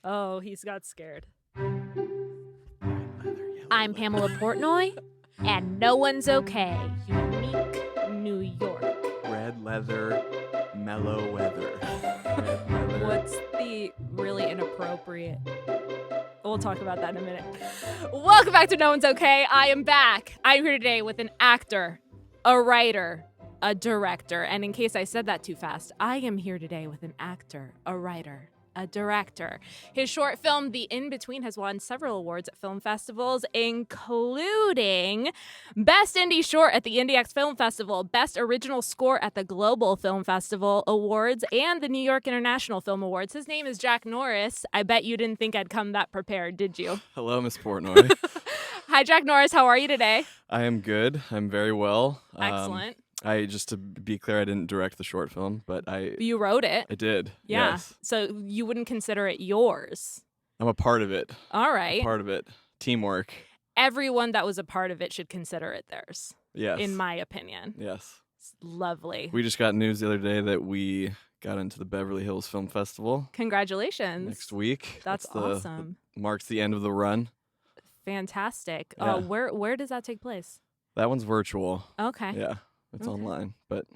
Oh, he's got scared. Leather, yellow I'm leather. Pamela Portnoy, and no one's okay. Unique New York. Red leather, mellow weather. Red leather. What's the really inappropriate? We'll talk about that in a minute. Welcome back to No One's Okay. I am back. I'm here today with an actor, a writer, a director. And in case I said that too fast, I am here today with an actor, a writer, a director. His short film, The In-Between, has won several awards at film festivals, including Best Indie Short at the IndieX Film Festival, Best Original Score at the Global Film Festival Awards, and the New York International Film Awards. His name is Jack Norris. I bet you didn't think I'd come that prepared, did you? Hello, Miss Portnoy. Hi, Jack Norris. How are you today? I am good. I'm very well. Excellent. Just to be clear, I didn't direct the short film, but You wrote it. I did. Yeah. Yes. So you wouldn't consider it yours. I'm a part of it. All right. Part of it. Teamwork. Everyone that was a part of it should consider it theirs, Yes. in my opinion. Yes. It's lovely. We just got news the other day that we got into the Beverly Hills Film Festival Congratulations. next week. That's awesome. Marks the end of the run. Fantastic. Yeah. Where does that take place? That one's virtual. Okay. Yeah. It's Okay. online, but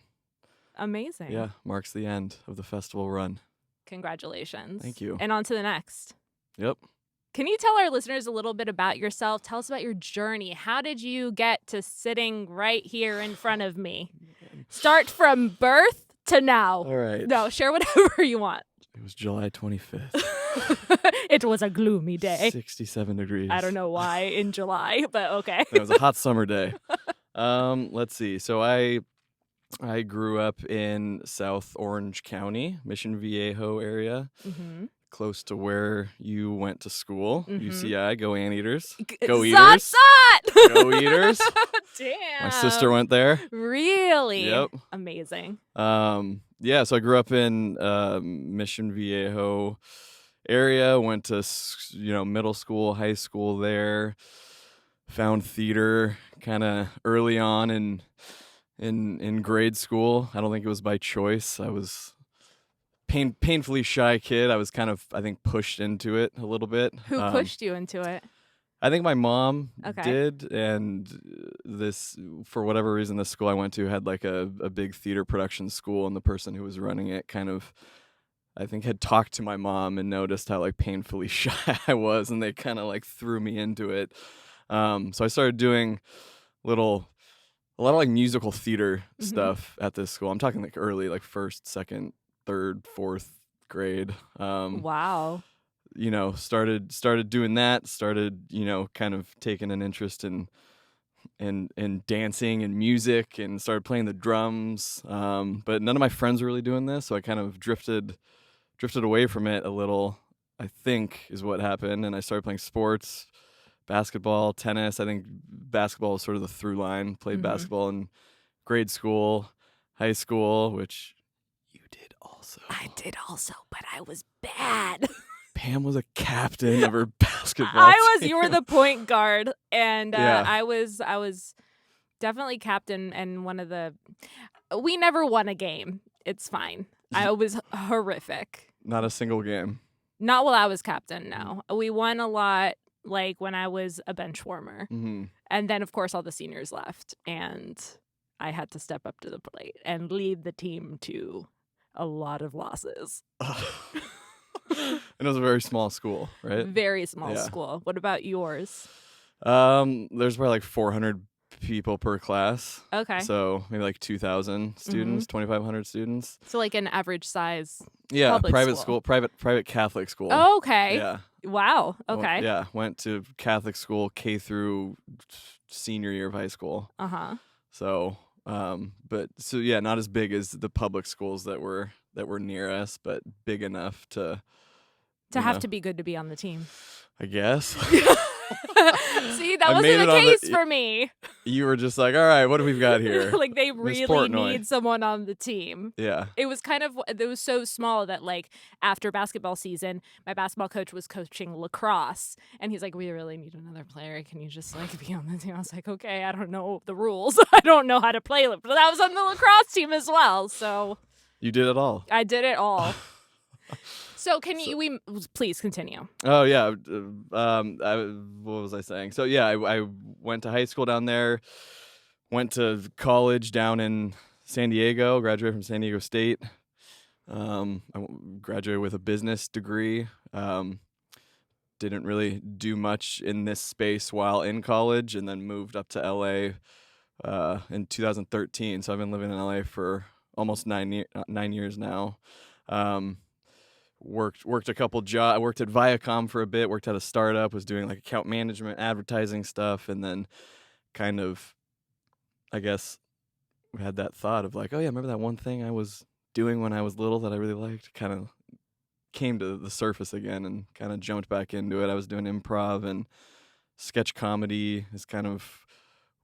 Amazing. yeah, marks the end of the festival run. Congratulations. Thank you. And on to the next. Yep. Can you tell our listeners a little bit about yourself? Tell us about your journey. How did you get to sitting right here in front of me? Start from birth to now. All right. No, share whatever you want. It was July 25th. It was a gloomy day. 67 degrees. I don't know why in July, but okay. It was a hot summer day. Let's see. So I grew up in South Orange County, Mission Viejo area, Mm-hmm. close to where you went to school. Mhm. UCI, go Anteaters. Go Eaters. Go Eaters. Damn. My sister went there. Really? Yep. Amazing. Yeah, so I grew up in Mission Viejo area, went to middle school, high school there, found theater kind of early on in grade school. I don't think it was by choice. I was painfully shy kid. I was kind of, I think, pushed into it a little bit. Who pushed you into it? I think my mom Okay. did, and this, for whatever reason, the school I went to had like a big theater production school, and the person who was running it kind of, I think, had talked to my mom and noticed how like painfully shy I was, and they kind of like threw me into it. So I started doing a lot of like musical theater stuff at this school. I'm talking like early, like first, second, third, fourth grade. Wow. Started doing that, kind of taking an interest in dancing and music, and started playing the drums. But none of my friends were really doing this, so I kind of drifted away from it a little, I think is what happened. And I started playing sports, basketball, tennis. I think basketball was sort of the through line. Played basketball in grade school, high school, which you did also. I did also, but I was bad. Pam was a captain of her basketball team. You were the point guard, and Yeah. I was definitely captain, and we never won a game. It's fine. I was horrific. Not a single game. Not while I was captain, no. We won a lot, like when I was a bench warmer. Mm-hmm. And then, of course, all the seniors left, and I had to step up to the plate and lead the team to a lot of losses. And it was a very small school, right? Very small Yeah. school. What about yours? There's probably like 400 people per class. Okay. So maybe like 2,000 students, 2,500 students. So like an average size. Yeah, Public private school. private Catholic school. Oh, okay. Yeah. Wow. Well, Okay. yeah, went to Catholic school K through senior year of high school. Uh-huh. So, yeah, not as big as the public schools that were near us, but big enough to To be good to be on the team. I guess. See, that I wasn't made the it on case for me. You were just like, all right, what do we've got here? Like they Miss really Portnoy. need someone on the team. Yeah. It was so small that like after basketball season, my basketball coach was coaching lacrosse, and he's like, we really need another player. Can you just like be on the team? I was like, okay, I don't know the rules. I don't know how to play, but I was on the lacrosse team as well. So You did it all. I did it all. So please continue. Oh yeah. What was I saying? So yeah, I went to high school down there, went to college down in San Diego, graduated from San Diego State. I graduated with a business degree. Didn't really do much in this space while in college, and then moved up to LA in 2013. So I've been living in LA for almost 9 years now. Worked a couple jobs. I worked at Viacom for a bit. Worked at a startup. Was doing like account management, advertising stuff, and then kind of, I guess, had that thought of like, oh yeah, remember that one thing I was doing when I was little that I really liked? Kind of came to the surface again and kind of jumped back into it. I was doing improv and sketch comedy is kind of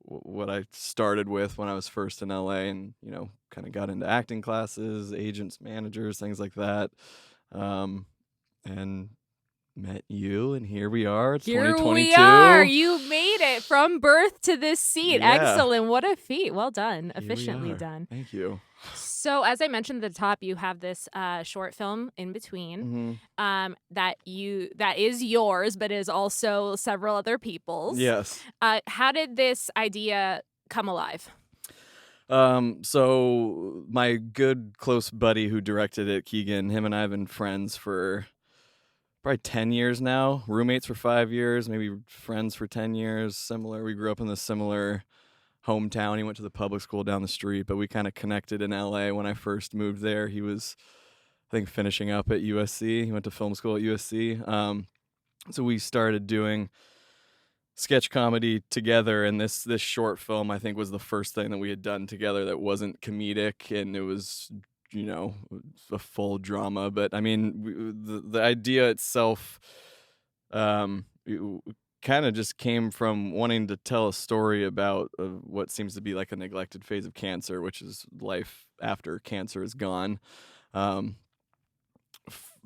what I started with when I was first in LA, and kind of got into acting classes, agents, managers, things like that. And met you, and here we are. It's 2022. Here we are. You made it from birth to this seat. Yeah. Excellent. What a feat. Well done. Here we Efficiently are. done. Thank you. So as I mentioned at the top, you have this short film in between that is yours, but is also several other people's. Yes. How did this idea come alive? So my good close buddy who directed it, Keegan, him and I have been friends for probably 10 years now, roommates for 5 years, maybe friends for 10 years, similar. We grew up in the similar hometown. He went to the public school down the street, but we kind of connected in LA when I first moved there. He was, I think, finishing up at USC. He went to film school at USC. So we started doing sketch comedy together, and this short film, I think, was the first thing that we had done together that wasn't comedic, and it was a full drama. But I mean, the idea itself kind of just came from wanting to tell a story about what seems to be like a neglected phase of cancer, which is life after cancer is gone.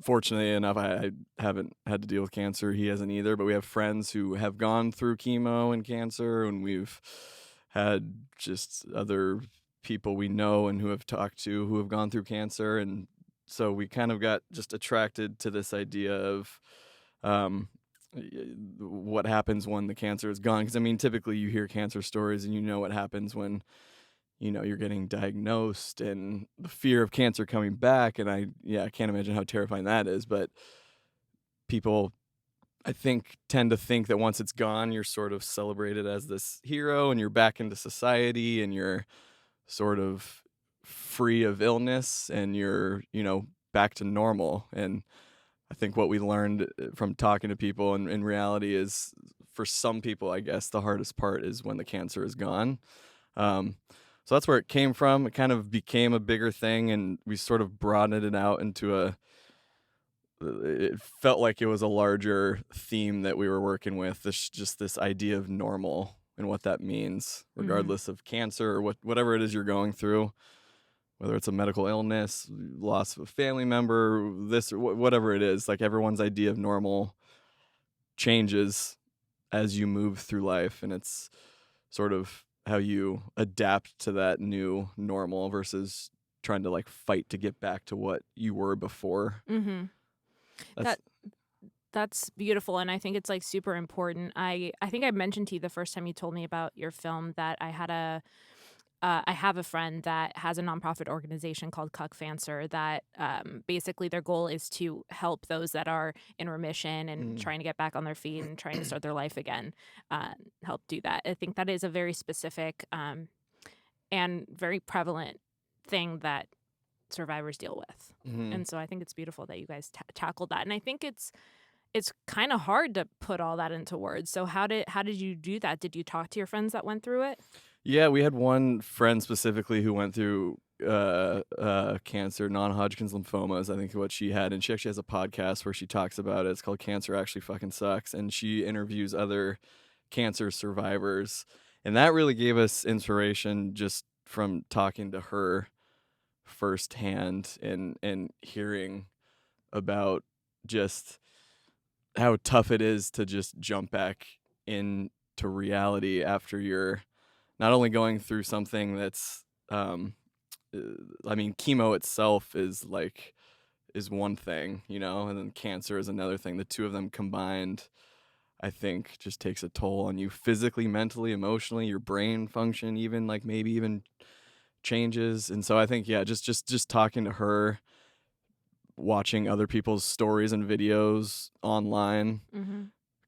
Fortunately enough, I haven't had to deal with cancer. He hasn't either, but we have friends who have gone through chemo and cancer, and we've had just other people we know and who have talked to who have gone through cancer. And so we kind of got just attracted to this idea of what happens when the cancer is gone. Because, I mean, typically you hear cancer stories and you know what happens when, you're getting diagnosed and the fear of cancer coming back. And I can't imagine how terrifying that is. But people, I think, tend to think that once it's gone, you're sort of celebrated as this hero and you're back into society and you're sort of free of illness and you're, back to normal. And I think what we learned from talking to people in reality is, for some people, I guess, the hardest part is when the cancer is gone. So that's where it came from. It kind of became a bigger thing, and we sort of broadened it out into it felt like it was a larger theme that we were working with. This idea of normal and what that means, regardless of cancer or whatever it is you're going through, whether it's a medical illness, loss of a family member, this or whatever it is. Like, everyone's idea of normal changes as you move through life, and it's sort of how you adapt to that new normal versus trying to fight to get back to what you were before. That's beautiful, and I think it's super important. I think I mentioned to you the first time you told me about your film that I have a friend that has a nonprofit organization called Cuckfancer that basically their goal is to help those that are in remission and trying to get back on their feet and trying to start their life again, help do that. I think that is a very specific and very prevalent thing that survivors deal with. And so I think it's beautiful that you guys tackled that. And I think it's kind of hard to put all that into words. So how did you do that? Did you talk to your friends that went through it? Yeah, we had one friend specifically who went through cancer, non-Hodgkin's lymphoma is I think what she had, and she actually has a podcast where she talks about it. It's called Cancer Actually Fucking Sucks, and she interviews other cancer survivors, and that really gave us inspiration just from talking to her firsthand and hearing about just how tough it is to just jump back into reality after you're not only going through something that's, chemo itself is is one thing, you know, and then cancer is another thing. The two of them combined, I think, just takes a toll on you physically, mentally, emotionally, your brain function, even like maybe even changes. And so I think, yeah, just talking to her, watching other people's stories and videos online, Mm-hmm.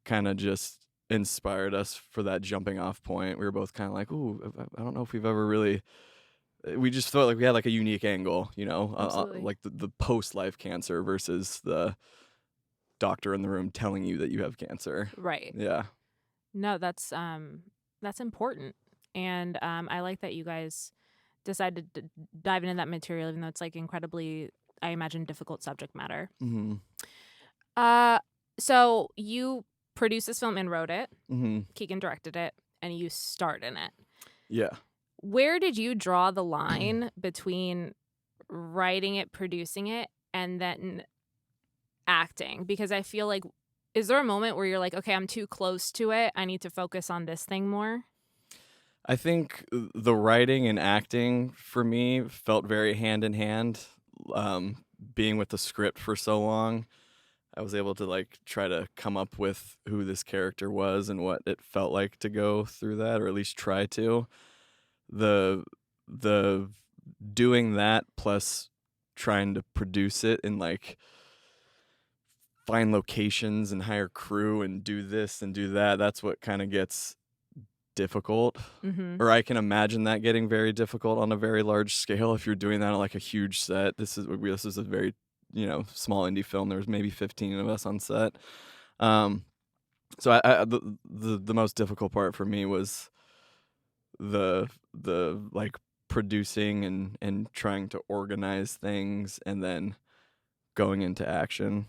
kind of just inspired us for that jumping off point. We were both kind of like, ooh, I don't know if we've ever really. We just felt like we had like a unique angle, you know, Absolutely. like the post life cancer versus the doctor in the room telling you that you have cancer. Right. Yeah. No, that's important. And I like that you guys decided to dive into that material, even though it's like incredibly, I imagine, difficult subject matter. Mm-hmm. So you produced this film and wrote it. Mm-hmm. Keegan directed it, and you starred in it. Yeah. Where did you draw the line between writing it, producing it, and then acting? Because I feel like, is there a moment where you're like, okay, I'm too close to it, I need to focus on this thing more? I think the writing and acting for me felt very hand in hand. Being with the script for so long, I was able to like try to come up with who this character was and what it felt like to go through that, or at least try to. The doing that plus trying to produce it and like find locations and hire crew and do this and do that, that's what kind of gets difficult. Mm-hmm. Or I can imagine that getting very difficult on a very large scale if you're doing that on like a huge set. This is a very, you know, small indie film. There was maybe 15 of us on set. So the most difficult part for me was the like producing and trying to organize things and then going into action.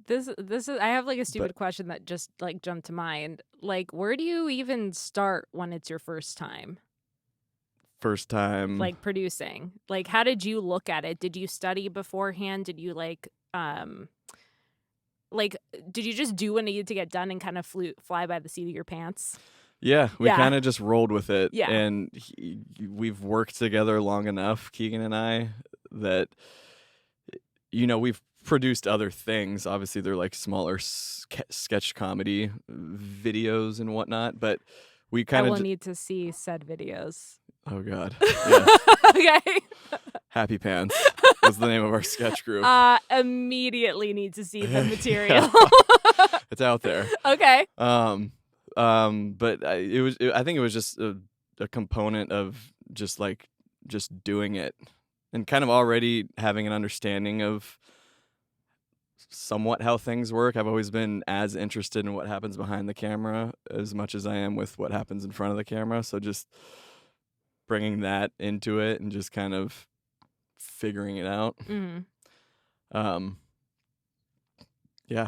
This is, I have like a stupid question that just like jumped to mind. Like, where do you even start when it's your first time? First time. Like producing. Like, how did you look at it? Did you study beforehand? Did you did you just do what needed to get done and kind of fly by the seat of your pants? Yeah, we Yeah. kind of just rolled with it. Yeah. And we've worked together long enough, Keegan and I, that, you know, we've produced other things. Obviously, they're like smaller sketch comedy videos and whatnot, but we kind I of will need to see said videos. Oh God. Yes. Okay. Happy Pants was the name of our sketch group. Immediately need to see the material. It's out there. Okay. But I think it was just a component of just doing it and kind of already having an understanding of somewhat how things work. I've always been as interested in what happens behind the camera as much as I am with what happens in front of the camera. So just bringing that into it and just kind of figuring it out. Mm-hmm. Yeah.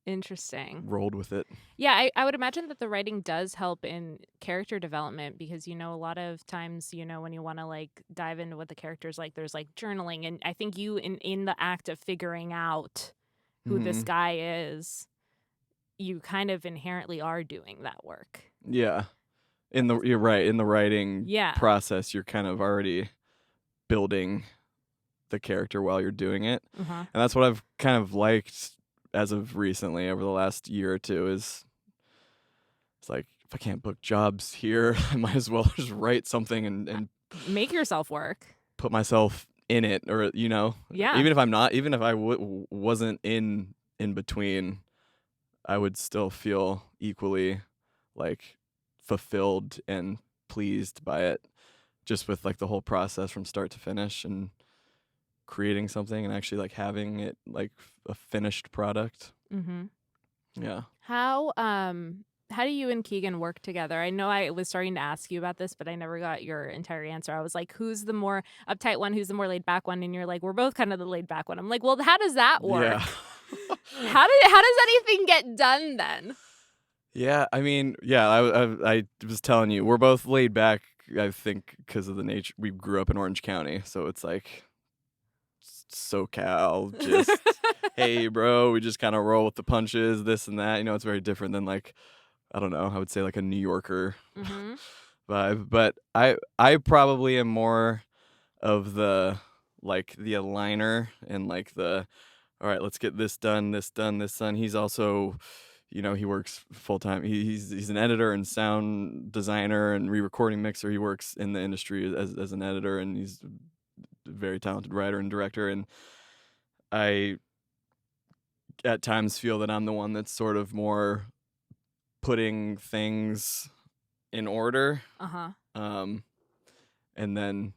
Interesting. Rolled with it. Yeah, I would imagine that the writing does help in character development because, you know, a lot of times, you know, when you want to like dive into what the character's like, there's like journaling. And I think you in the act of figuring out who this guy is, you kind of inherently are doing that work. Yeah. You're right. In the writing Yeah. process, you're kind of already building the character while you're doing it. And that's what I've kind of liked as of recently over the last year or two is it's like, if I can't book jobs here, I might as well just write something and make yourself work. Put myself in it, or, you know, yeah. Even if I wasn't in between, I would still feel equally like fulfilled and pleased by it, just with like the whole process from start to finish and creating something and actually like having it like a finished product. Yeah. How do you and Keegan work together? I know I was starting to ask you about this, but I never got your entire answer. I was like, who's the more uptight one? Who's the more laid back one? And you're like, we're both kind of the laid back one. I'm like, well, how does that work? Yeah. How does anything get done then? Yeah, I mean, yeah, I was telling you, we're both laid back, I think, because of the nature. We grew up in Orange County, so it's like SoCal, just, hey, bro, we just kind of roll with the punches, this and that. You know, it's very different than like, I don't know, I would say like a New Yorker vibe. But I probably am more of the like the aligner and like the, all right, let's get this done, this done, this done. He's also, he works full time. He's an editor and sound designer and re-recording mixer. He works in the industry as an editor, and he's a very talented writer and director. And I at times feel that I'm the one that's sort of more putting things in order. And then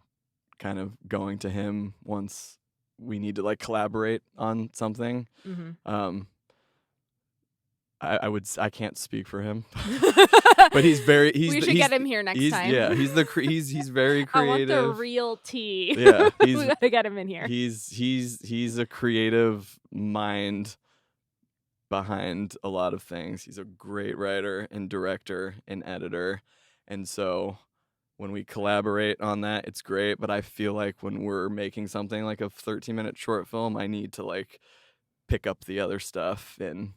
kind of going to him once we need to like collaborate on something. I can't speak for him, but we should get him here next time. Yeah, he's very creative. I want the real tea. Yeah, we gotta get him in here. He's a creative mind behind a lot of things. He's a great writer and director and editor, and so when we collaborate on that, it's great. But I feel like when we're making something like a 13-minute short film, I need to like pick up the other stuff and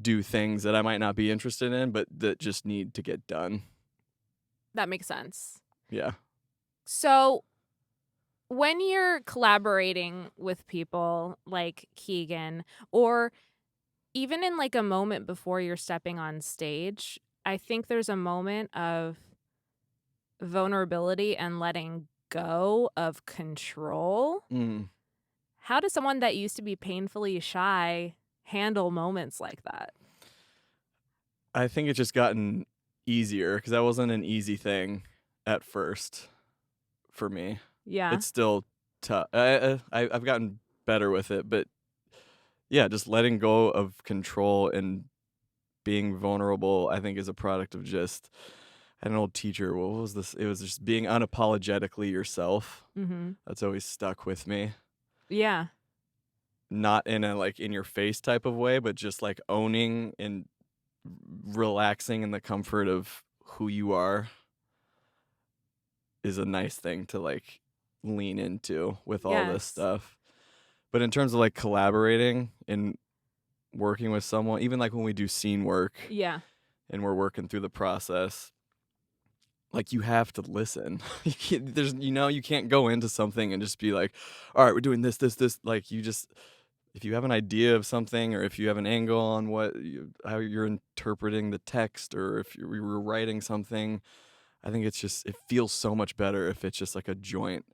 do things that I might not be interested in, but that just need to get done. That makes sense. Yeah. So when you're collaborating with people like Keegan, or even in like a moment before you're stepping on stage, I think there's a moment of vulnerability and letting go of control. How does someone that used to be painfully shy handle moments like that? I think it's just gotten easier, because that wasn't an easy thing at first for me. Yeah. It's still tough. I've gotten better with it, but yeah, just letting go of control and being vulnerable, I think, is a product of just, I had an old teacher, what was this? It was just being unapologetically yourself. That's always stuck with me. Yeah. Not in a like in your face type of way, but just like owning and relaxing in the comfort of who you are is a nice thing to like lean into with all this stuff. But in terms of like collaborating and working with someone, even like when we do scene work, and we're working through the process, like you have to listen. You can't go into something and just be like, all right, we're doing this. Like you just, if you have an idea of something, or if you have an angle on how you're interpreting the text, or if we were writing something, I think it feels so much better if it's just like a joint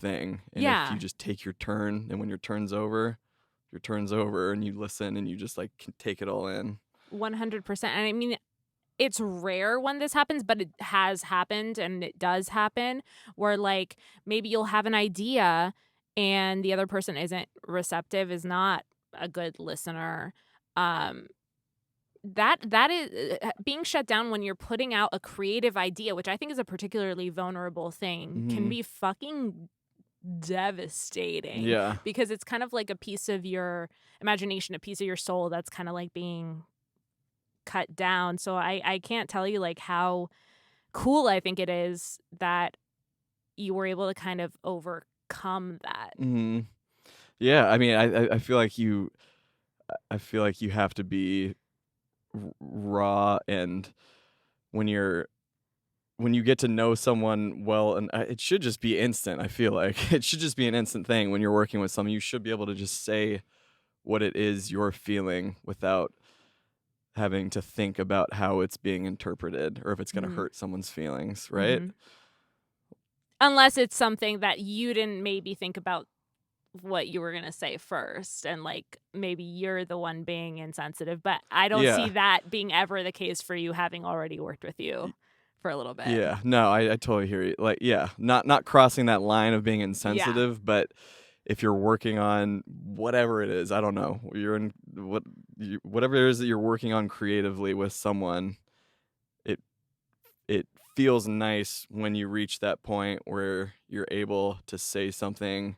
thing. And if you just take your turn, and when your turn's over, and you listen and you just like can take it all in. 100%. And I mean, it's rare when this happens, but it has happened, and it does happen, where like maybe you'll have an idea and the other person isn't receptive, is not a good listener. That is being shut down when you're putting out a creative idea, which I think is a particularly vulnerable thing, can be fucking devastating. Yeah. Because it's kind of like a piece of your imagination, a piece of your soul that's kind of like being cut down. So I can't tell you like how cool I think it is that you were able to kind of overcome that. Yeah, I mean, I feel like you have to be raw, and when you get to know someone well, and it should just be instant. I feel like it should just be an instant thing when you're working with someone. You should be able to just say what it is you're feeling without having to think about how it's being interpreted or if it's going to hurt someone's feelings, right? Unless it's something that you didn't maybe think about what you were going to say first, and like maybe you're the one being insensitive, but I don't see that being ever the case for you, having already worked with you for a little bit. Yeah, no, I totally hear you. Like, not crossing that line of being insensitive, but if you're working on whatever it is, I don't know, whatever it is that you're working on creatively with someone, it feels nice when you reach that point where you're able to say something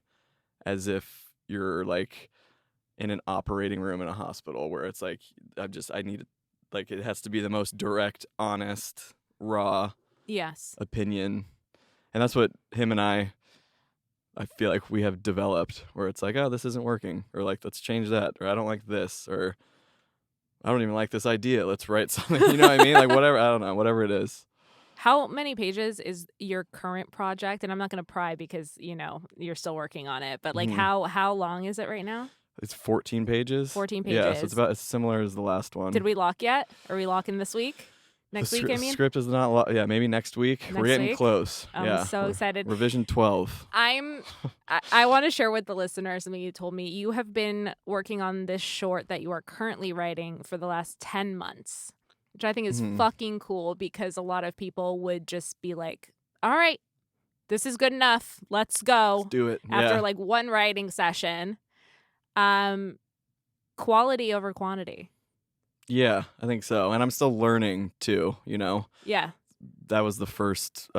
as if you're like in an operating room in a hospital, where it's like, I need, like, it has to be the most direct, honest, raw opinion. And that's what him and I feel like we have developed, where it's like, oh, this isn't working, or like, let's change that, or I don't like this, or I don't even like this idea, let's write something, you know what I mean? Like, whatever, I don't know, whatever it is. How many pages is your current project? And I'm not going to pry because, you're still working on it. But like, Mhm. how long is it right now? It's 14 pages. 14 Yeah, so it's pages. about as similar as the last one. Did we lock yet? Are we locking this week? Next week, I mean? Script is not yeah, maybe next week. We're Next getting week? close. I'm so excited. Revision 12. I want to share with the listeners something you told me. You have been working on this short that you are currently writing for the last 10 months, which I think is fucking cool because a lot of people would just be like, all right, this is good enough. Let's go. Let's do it. After yeah. like one writing session. Quality over quantity. Yeah, I think so. And I'm still learning too, Yeah. That was the first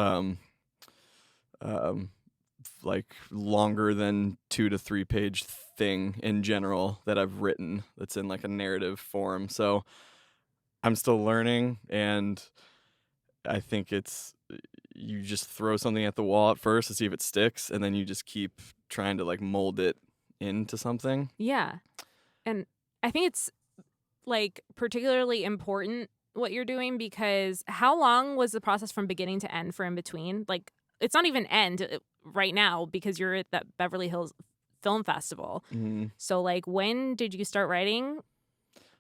like longer than 2 to 3 page thing in general that I've written that's in like a narrative form. So I'm still learning, and I think you just throw something at the wall at first to see if it sticks, and then you just keep trying to like mold it into something. Yeah. And I think it's like particularly important what you're doing because how long was the process from beginning to end for In Between? Like, it's not even end right now because you're at that Beverly Hills Film Festival. Mm-hmm. So like, when did you start writing?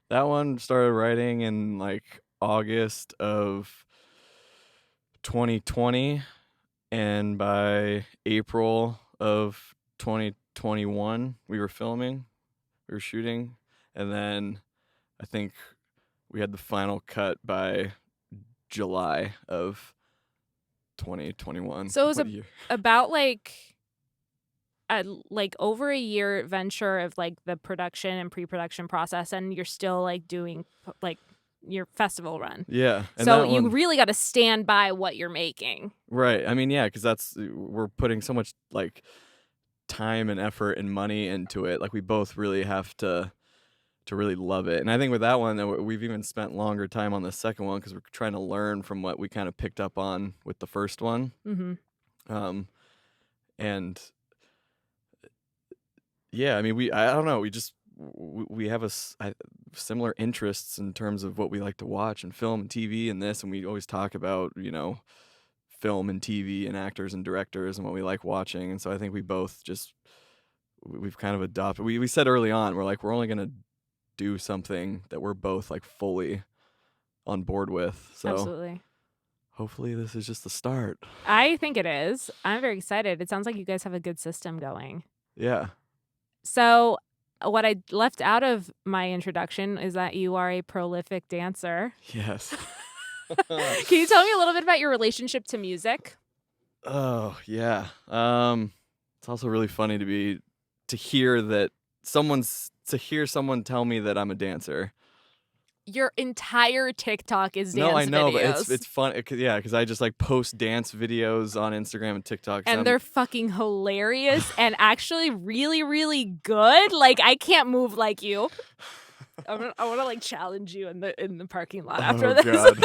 That one started writing in like August of 2020, and by April of 2021 we were shooting, and then I think we had the final cut by July of 2021. So it was about over a year venture of like the production and pre-production process, and you're still like doing like your festival run. Yeah. And so you really got to stand by what you're making. Right. I mean, yeah, because we're putting so much like time and effort and money into it. Like we both really have to really love it. And I think with that one, we've even spent longer time on the second one because we're trying to learn from what we kind of picked up on with the first one. Mm-hmm. And yeah, I mean, I don't know. We have similar interests in terms of what we like to watch and film and TV and this. And we always talk about, film and TV and actors and directors and what we like watching. And so I think we both we've kind of adopted. We said early on, we're only going to do something that we're both like fully on board with. So absolutely. Hopefully this is just the start. I think it is. I'm very excited. It sounds like you guys have a good system going. Yeah. So what I left out of my introduction is that you are a prolific dancer. Yes. Can you tell me a little bit about your relationship to music? Oh, yeah. It's also really funny to hear someone tell me that I'm a dancer. Your entire TikTok is dance videos. No, I know, but it's fun. Because I just like post dance videos on Instagram and TikTok. And they're fucking hilarious and actually really, really good. Like, I can't move like you. I want to like challenge you in the parking lot after this. God.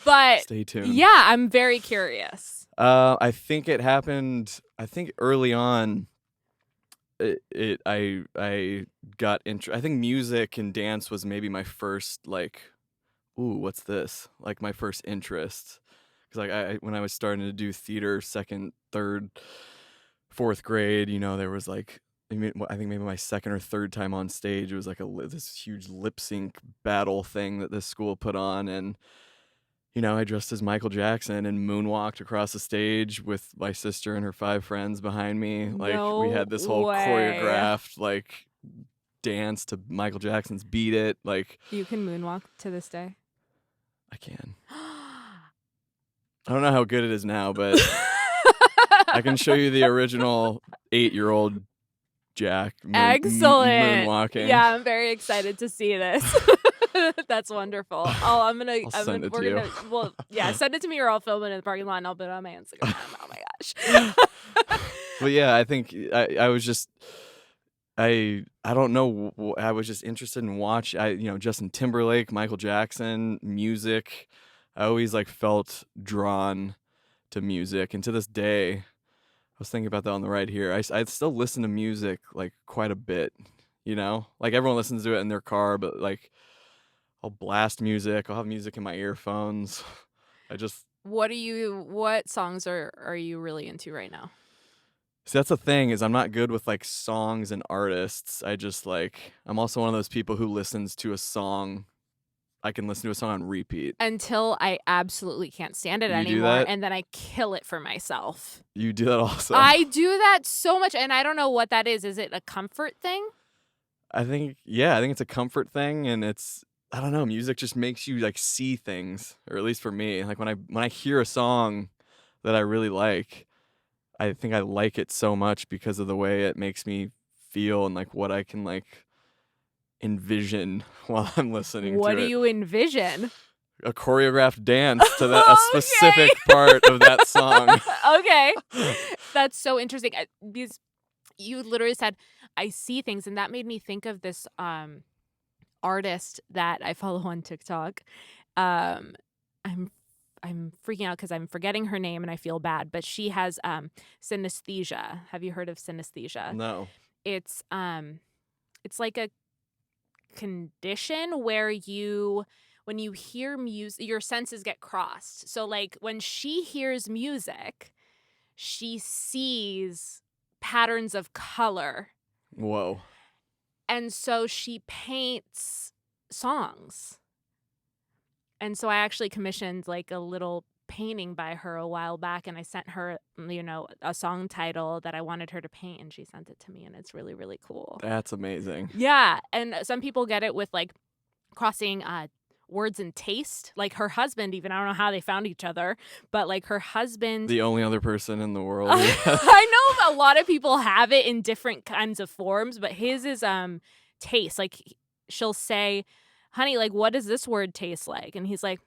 But stay tuned. Yeah, I'm very curious. I think it happened. I think early on. I got I think music and dance was maybe my first like, ooh, what's this? Like my first interest, because like when I was starting to do theater, 2nd, 3rd, 4th grade, there was like, I think maybe my 2nd or 3rd time on stage, it was like this huge lip sync battle thing that this school put on, and I dressed as Michael Jackson and moonwalked across the stage with my sister and her 5 friends behind me. Like we had this whole choreographed like dance to Michael Jackson's Beat It. Like you can moonwalk to this day. I can. I don't know how good it is now, but I can show you the original 8-year-old Jack Excellent. Moonwalking. Yeah, I'm very excited to see this. That's wonderful. I'll send it to you. Well, yeah, send it to me or I'll film it in the parking lot and I'll put it on my Instagram. Oh my gosh. But yeah, I think I was just I don't know. I was just interested in Justin Timberlake, Michael Jackson, music. I always like felt drawn to music, and to this day, I was thinking about that on the ride here. I still listen to music like quite a bit. Like everyone listens to it in their car, but like I'll blast music. I'll have music in my earphones. What songs are you really into right now? See, that's the thing is I'm not good with like songs and artists. I'm also one of those people who listens to a song. I can listen to a song on repeat. Until I absolutely can't stand it You do anymore, that? and then I kill it for myself. You do that also. I do that so much, and I don't know what that is. Is it a comfort thing? I think it's a comfort thing, and I don't know, music just makes you like see things, or at least for me. Like when I hear a song that I really like, I think I like it so much because of the way it makes me feel and like what I can like envision while I'm listening to it. What do you envision? A choreographed dance to a specific part of that song. Okay. That's so interesting. Because you literally said, I see things, and that made me think of this artist that I follow on TikTok. I'm freaking out because I'm forgetting her name and I feel bad, but she has synesthesia. Have you heard of synesthesia? No. It's like a condition where when you hear music, your senses get crossed. So like when she hears music, she sees patterns of color. Whoa. And so she paints songs. And so I actually commissioned like a little painting by her a while back, and I sent her, a song title that I wanted her to paint, and she sent it to me, and it's really, really cool. That's amazing. Yeah. And some people get it with like crossing words and taste. Like her husband, even, I don't know how they found each other, but like her husband. The only other person in the world. I know a lot of people have it in different kinds of forms, but his is taste. Like she'll say, honey, like, what does this word taste like? And he's like,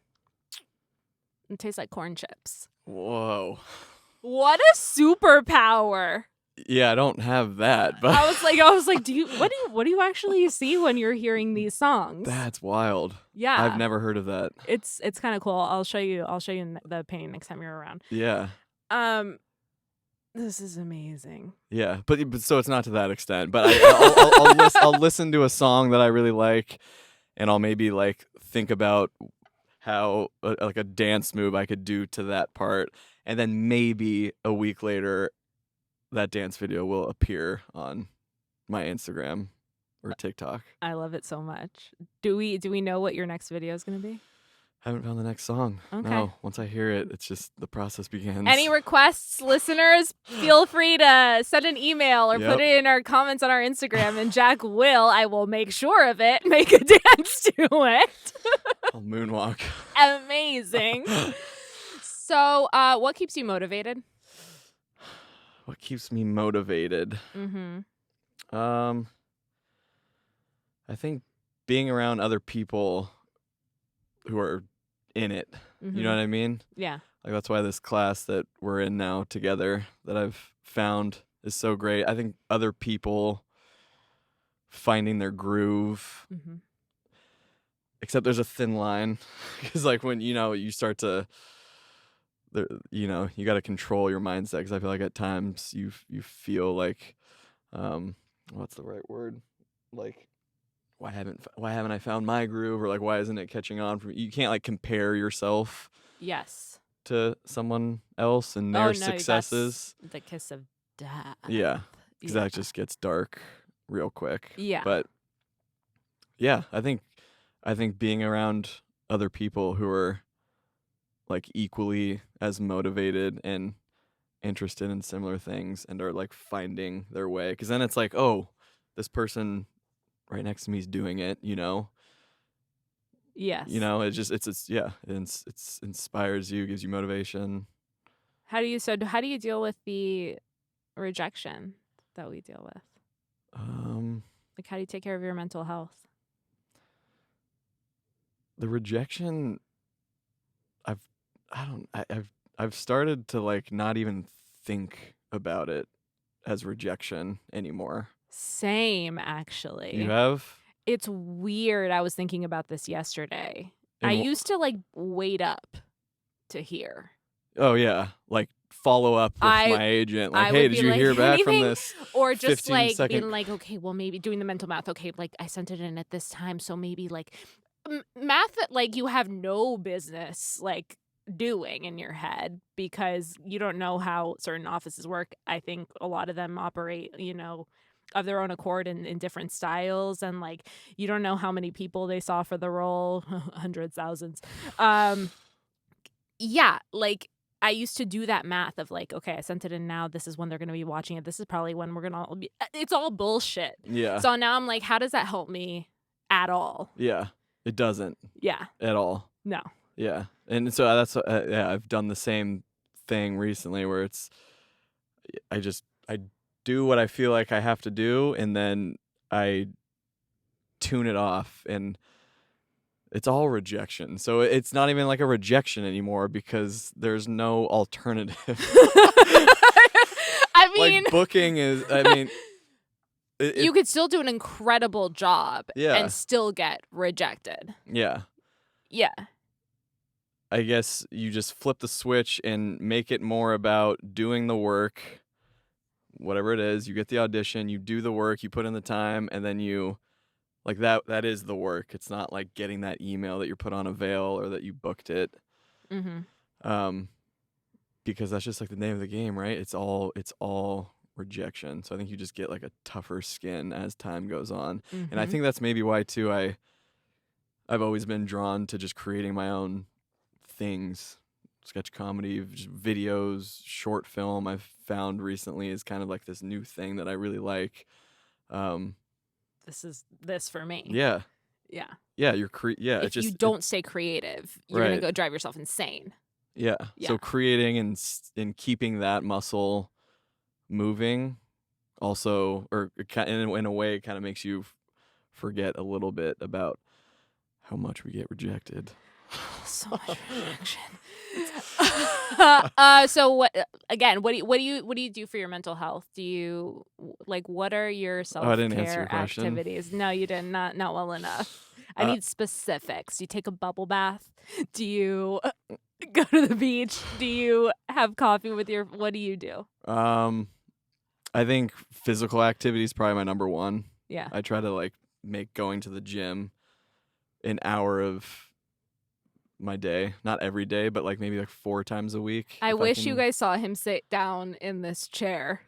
it tastes like corn chips. Whoa. What a superpower. Yeah, I don't have that, but I was like, what do you actually see when you're hearing these songs? That's wild. Yeah. I've never heard of that. It's kind of cool. I'll show you the painting next time you're around. Yeah. This is amazing. Yeah, but so it's not to that extent. But I'll listen to a song that I really like, and I'll maybe like think about how like a dance move I could do to that part, and then maybe a week later, that dance video will appear on my Instagram or TikTok. I love it so much. Do we know what your next video is going to be? Haven't found the next song. Okay. No, once I hear it, it's just the process begins. Any requests, listeners? Feel free to send an email or put it in our comments on our Instagram, and Jack I will make sure of it, make a dance to it. I'll moonwalk. Amazing. So, what keeps you motivated? What keeps me motivated? Mm-hmm. I think being around other people who are in it. Mm-hmm. You know what I mean? Yeah. Like that's why this class that we're in now together that I've found is so great. I think other people finding their groove. Mm-hmm. Except there's a thin line because like when you start to you got to control your mindset, because I feel like at times you feel like what's the right word, like why haven't I found my groove, or like why isn't it catching on from you can't like compare yourself to someone else and their successes. That's the kiss of death. Yeah, because that just gets dark real quick. Yeah, but yeah, I think being around other people who are like equally as motivated and interested in similar things and are like finding their way, because then it's like, oh, this person right next to me is doing it, Yes. It inspires you, gives you motivation. How do you deal with the rejection that we deal with? Like, how do you take care of your mental health? The rejection, I've started to like not even think about it as rejection anymore. Same, actually. You have? It's weird. I was thinking about this yesterday. I used to like wait up to hear. Oh yeah, like follow up with my agent. Like, hey, did you hear back from this? Or just like second... being like, okay, well maybe doing the mental math. Okay, like I sent it in at this time, so maybe like math that like you have no business like doing in your head because you don't know how certain offices work. I think a lot of them operate, of their own accord in different styles, and like you don't know how many people they saw for the role, hundreds, thousands. Yeah, like I used to do that math of like, okay, I sent it in now. This is when they're going to be watching it. This is probably when we're going to all be. It's all bullshit. Yeah. So now I'm like, how does that help me at all? Yeah. It doesn't. Yeah. At all. No. Yeah. And so that's I've done the same thing recently where it's I do what I feel like I have to do, and then I tune it off, and it's all rejection. So it's not even like a rejection anymore because there's no alternative. I mean, like booking is, you could still do an incredible job Yeah. and still get rejected. Yeah. Yeah. I guess you just flip the switch and make it more about doing the work, whatever it is. You get the audition, you do the work, you put in the time, and then you like that is the work. It's not like getting that email that you're put on a veil or that you booked it. Mm-hmm. Because that's just like the name of the game, right? It's all rejection. So I think you just get like a tougher skin as time goes on. Mm-hmm. And I think that's maybe why too I've always been drawn to just creating my own things. Sketch comedy, just videos, short film I've found recently is kind of like this new thing that I really like. This is this for me. Yeah. Yeah. Yeah, If you don't stay creative, you're Right. gonna go drive yourself insane. Yeah. Yeah. So creating and keeping that muscle moving also, or in a way, it kind of makes you forget a little bit about how much we get rejected. So much rejection. So what? Again, what do you do for your mental health? Do you what are your I self-care didn't answer your question. activities? No, you didn't. Not well enough. I need specifics. Do you take a bubble bath? Do you go to the beach? Do you have coffee with your? What do you do? I think physical activity is probably my number one. Yeah. I try to make going to the gym an hour of my day, not every day, but maybe 4 times a week. I wish you guys saw him sit down in this chair.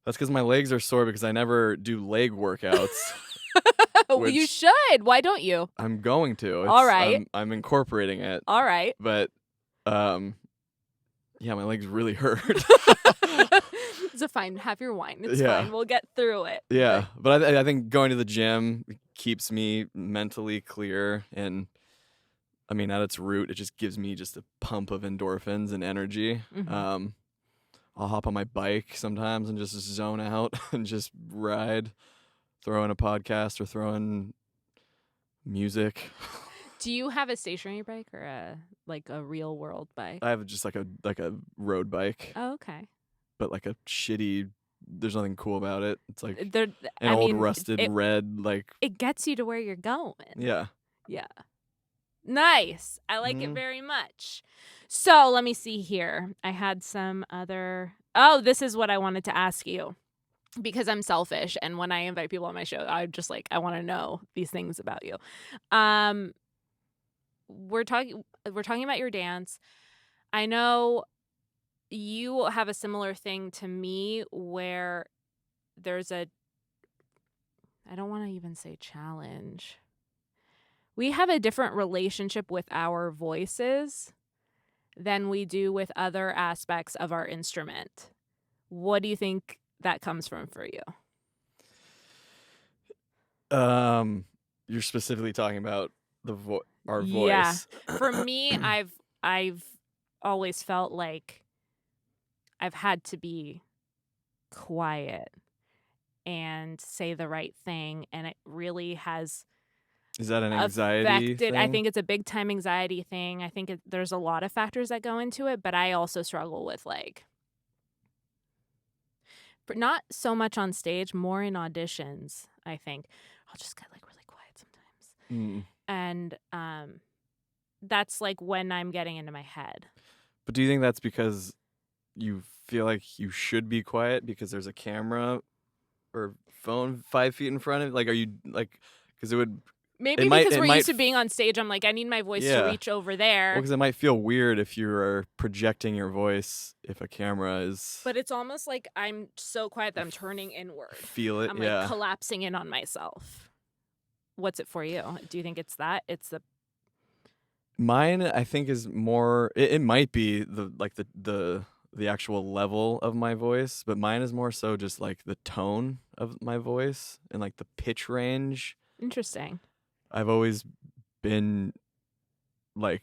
That's because my legs are sore because I never do leg workouts. Well, you should. Why don't you? I'm going to. All right. I'm incorporating it. All right. But, yeah, my legs really hurt. It's fine. Have your wine. It's Yeah. fine. We'll get through it. Yeah, but I think going to the gym keeps me mentally clear, and at its root, it just gives me just a pump of endorphins and energy. Mm-hmm. I'll hop on my bike sometimes and just zone out and just ride, throw in a podcast or throw in music. Do you have a stationary bike or a real world bike? I have just like a road bike, Oh, okay. but a shitty. There's nothing cool about it. It's They're, an old rusted red It gets you to where you're going. Yeah. Yeah. Nice. I like it Mhm. very much. So let me see here. I had some other. Oh, this is what I wanted to ask you because I'm selfish, and when I invite people on my show, I just I want to know these things about you. We're talking about your dance. I know you have a similar thing to me where there's I don't want to even say challenge. We have a different relationship with our voices than we do with other aspects of our instrument. What do you think that comes from for you? You're specifically talking about our Yeah. voice. For me, I've always felt like I've had to be quiet and say the right thing, and it really has Is that an anxiety affected. thing? I think it's a big time anxiety thing. I think there's a lot of factors that go into it, but I also struggle with not so much on stage, more in auditions. I think I'll just get really quiet sometimes, and that's when I'm getting into my head. But do you think that's because you feel like you should be quiet because there's a camera or phone 5 feet in front of? Are you because it would Maybe It might- because it we're might used to being on stage, I'm like, I need my voice to Yeah. reach over there. Well, because it might feel weird if you're projecting your voice if a camera is. But it's almost like I'm so quiet that I'm turning inward. Feel it, I'm yeah. like collapsing in on myself. What's it for you? Do you think it's that? It's the Mine, I think, is more. It might be the actual level of my voice, but mine is more so just like the tone of my voice and like the pitch range. interesting. I've always been like,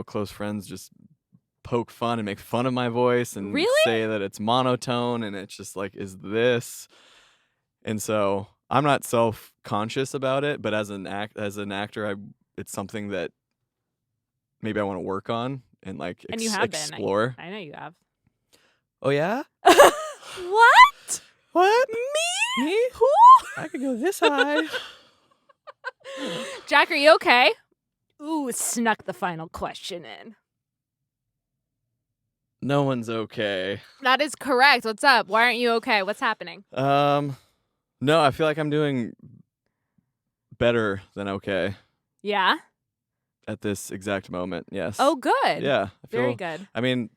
close friends just poke fun and make fun of my voice and Really? say that it's monotone and it's just like, is this? And so I'm not self-conscious about it, but as an actor, it's something that maybe I want to work on and like And you have explore. been. I know you have. Oh yeah? What? What? Me? Who? I could go this high. Jack, are you okay? Ooh, snuck the final question in. No one's okay. That is correct. What's up? Why aren't you okay? What's happening? No, I feel like I'm doing better than okay Yeah? at this exact moment. Yes. Oh, good. Yeah. I feel, Very good. I mean,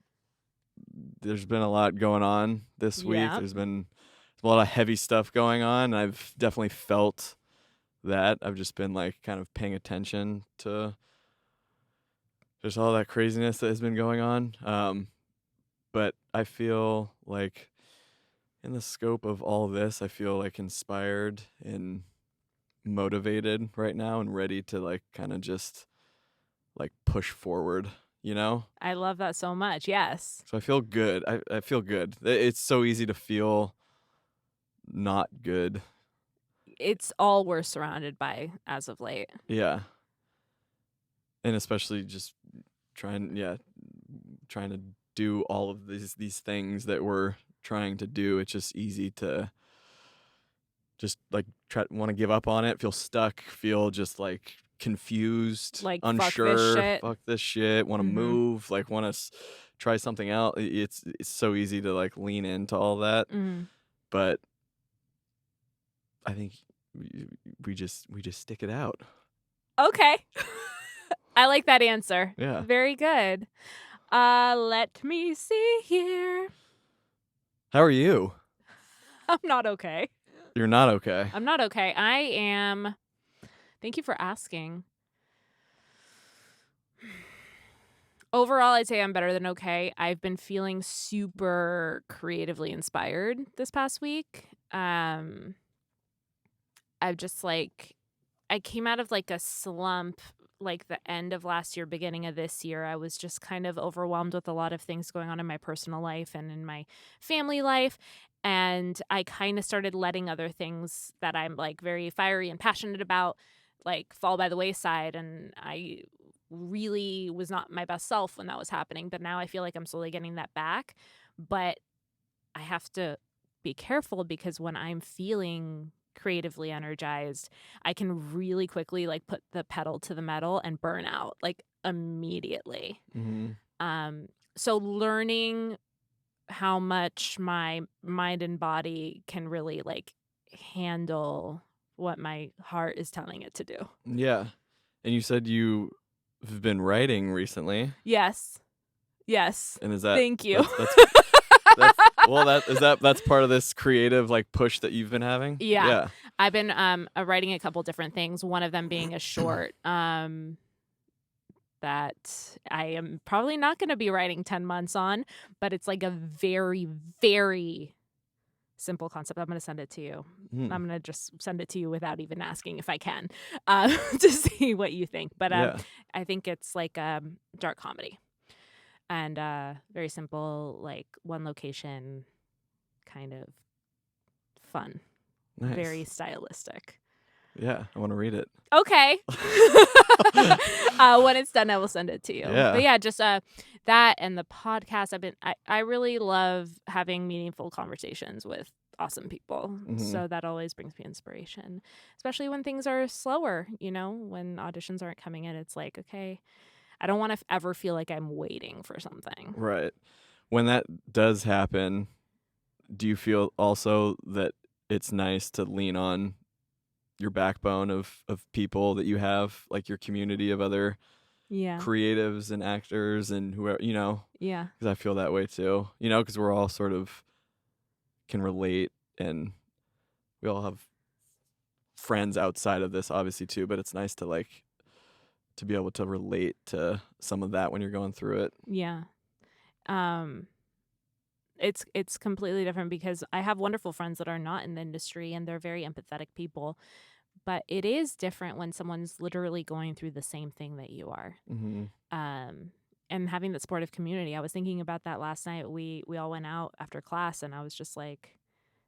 there's been a lot going on this week. Yeah. There's been a lot of heavy stuff going on. I've definitely felt that. I've just been like kind of paying attention to just all that craziness that has been going on. But I feel like in the scope of all this, I feel like inspired and motivated right now and ready to like kind of just like push forward, I love that so much. Yes. So I feel good. I feel good. It's so easy to feel not good. It's all we're surrounded by as of late. Yeah. And especially just trying to do all of these things that we're trying to do. It's just easy to just like want to give up on it, feel stuck, feel just like confused, Like, unsure, fuck this shit, want to Mhm. move, like want to try something else. It's so easy to like lean into all that. Mm. But I think we just stick it out. Okay. I like that answer. Yeah. Very good. Let me see here. How are you? I'm not okay. You're not okay. I'm not okay. I am. Thank you for asking. Overall, I'd say I'm better than okay. I've been feeling super creatively inspired this past week. I've just like, I came out of like a slump like the end of last year, beginning of this year. I was just kind of overwhelmed with a lot of things going on in my personal life and in my family life. And I kind of started letting other things that I'm like very fiery and passionate about like fall by the wayside. And I really was not my best self when that was happening. But now I feel like I'm slowly getting that back. But I have to be careful because when I'm feeling creatively energized, I can really quickly like put the pedal to the metal and burn out like immediately. Mm-hmm. So learning how much my mind and body can really like handle what my heart is telling it to do. Yeah. And you said you've been writing recently. Yes. And is that Thank you. That's part of this creative like push that you've been having? Yeah. I've been writing a couple different things, one of them being a short that I am probably not going to be writing 10 months on, but it's like a very, very simple concept. I'm going to send it to you. I'm going to just send it to you without even asking if I can to see what you think. But I think it's like dark comedy and very simple, like one location kind of fun. Nice. Very stylistic. Yeah, I want to read it. Okay. When it's done, I will send it to you. Yeah. But yeah, just that and the podcast. I really love having meaningful conversations with awesome people. Mm-hmm. So that always brings me inspiration, especially when things are slower, when auditions aren't coming in. It's like, okay, I don't want to ever feel like I'm waiting for something. Right. When that does happen, do you feel also that it's nice to lean on your backbone of people that you have, like your community of other Yeah. creatives and actors and whoever, Yeah. because I feel that way too, because we're all sort of can relate, and we all have friends outside of this obviously too, but it's nice to to be able to relate to some of that when you're going through it. Yeah. It's completely different because I have wonderful friends that are not in the industry and they're very empathetic people, but it is different when someone's literally going through the same thing that you are. Mm-hmm. And having that supportive community. I was thinking about that last night. We all went out after class and I was just like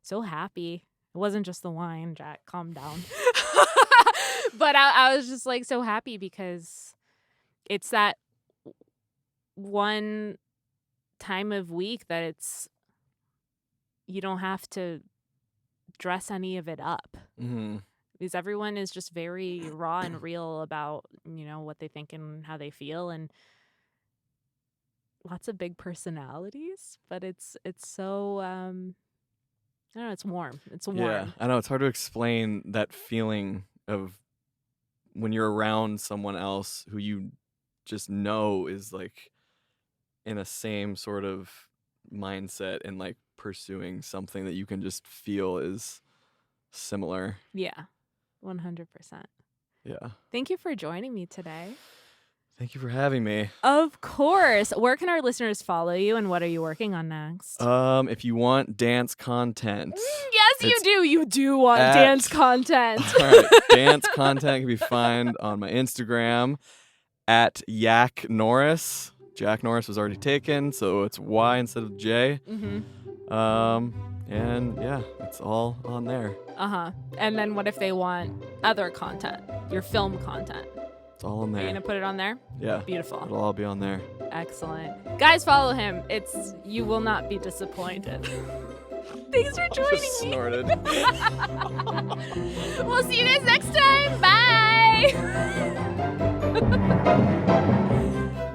so happy. It wasn't just the wine, Jack, calm down. But I was just like so happy because it's that one time of week that you don't have to dress any of it up. Mm-hmm. Because everyone is just very raw and real about, what they think and how they feel, and lots of big personalities, but it's so I don't know, it's warm. It's warm. Yeah, I know it's hard to explain that feeling of when you're around someone else who you just know is like in a same sort of mindset and like pursuing something that you can just feel is similar. Yeah. 100%. Yeah. Thank you for joining me today. Thank you for having me. Of course. Where can our listeners follow you and what are you working on next? If you want dance content. Yes, you do. You do want dance content. All right. Dance content can be found on my Instagram at Yak Norris. Jack Norris was already taken, so it's Y instead of J. Mm-hmm. And yeah, it's all on there. Uh-huh. And then what if they want other content? Your film content? It's all on there. Are you going to put it on there? Yeah. Beautiful. It'll all be on there. Excellent. Guys, follow him. You will not be disappointed. Thanks for joining Just me. snorted. We'll see you guys next time. Bye.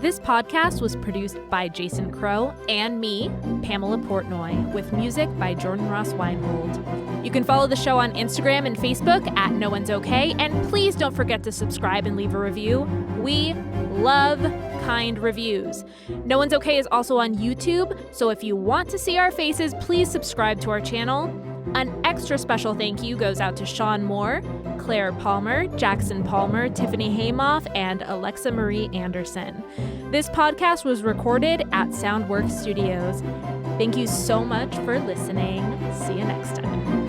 This podcast was produced by Jason Crow and me, Pamela Portnoy, with music by Jordan Ross Weinhold. You can follow the show on Instagram and Facebook at No One's Okay, and please don't forget to subscribe and leave a review. We love kind reviews. No One's Okay is also on YouTube, so if you want to see our faces, please subscribe to our channel. An extra special thank you goes out to Sean Moore, Claire Palmer, Jackson Palmer, Tiffany Haymoff, and Alexa Marie Anderson. This podcast was recorded at Soundworks Studios. Thank you so much for listening. See you next time.